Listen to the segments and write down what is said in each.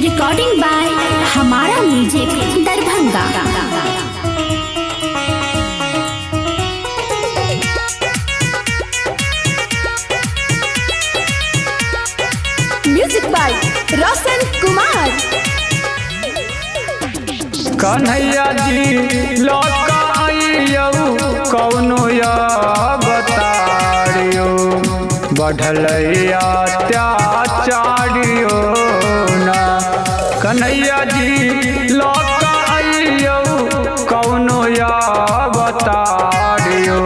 Recording by हमारा music Darbhanga. Music by Roshan Kumar. Kanhaiya ji लौका आइयो कौनो या बताड़ियो बढ़लैया अत्याचारियो ना। कन्हैया जी लौका आइयो कौनो या बताड़ियो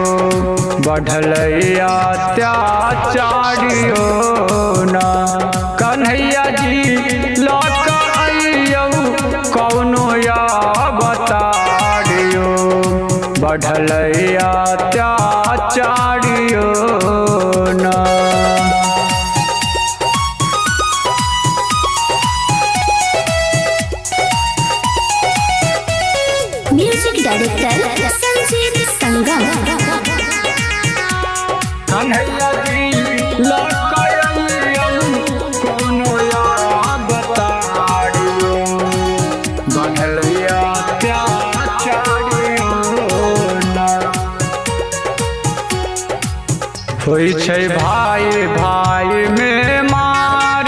बढ़लैया अत्याचारियो ना। कन्हैया जी लौका आइयो कौनो या बताड़ियो बढ़लैया अत्याचारियो ना। म्यूजिक डायरेक्टर संजीव संगम। कन्हैया जी लौका आइयो कौनो या बताड़ियो बढ़लैया अत्याचारियो ना। होई छै भाई भाई में मार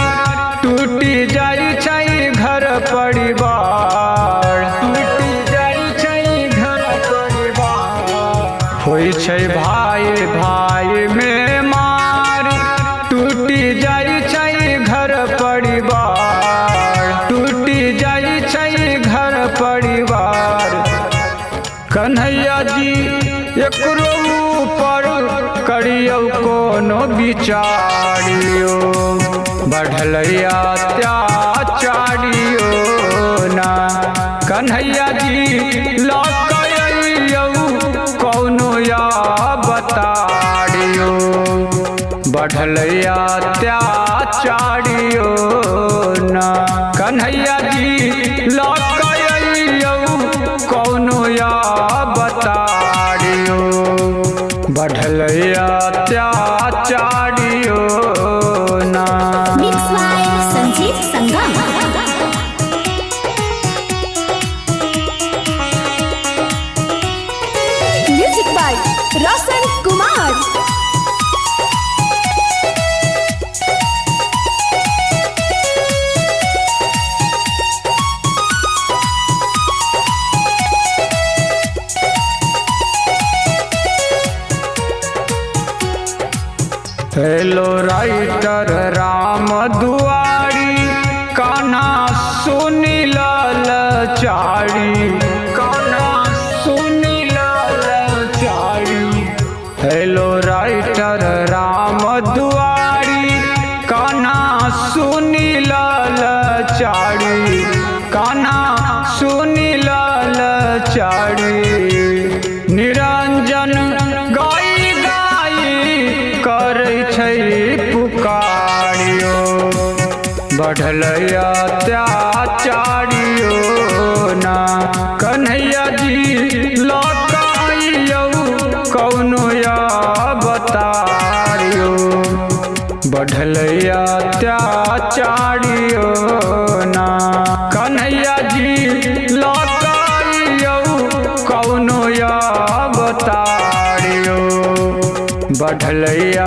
टूटी जाइ छै घर परिवार टूटी जाइ छै घर परिवार। होई छै भाई भाई में मार टूटी जाइ छै घर परिवार टूटी जाइ छै घर परिवार। कन्हैया जी एकरो ऊपर करियो कोनो विचारियो बढ़लैया अत्याचारियो ना। कन्हैया जी लौका आइयो कौनो या बताड़ियो बढ़लैया अत्याचारियो ना। कन्हैया जी लौका आइयो कौनो या बताड़ियो बढ़लैया अत्याचारियो ना। Mix by Sanjeev Sangam. Music by Roshan Kumar. Hello writer Ram दुआरी कान्हा सुनी लाचारी कान्हा सुनी लाचारी। हेलो राइटर राम दुआरी कान्हा सुनी लाचारी कान्हा सुनी लाचारी। निरंजन गाई करै छै पुकारियो बढ़लैया अत्याचारियो ना। कन्हैया जी लौका आइयो कौनो या बताड़ियो बढ़लैया अत्याचारियो ना। कन्हैया जी लौका आइयो कौनो या बताड़ियो बढ़लैया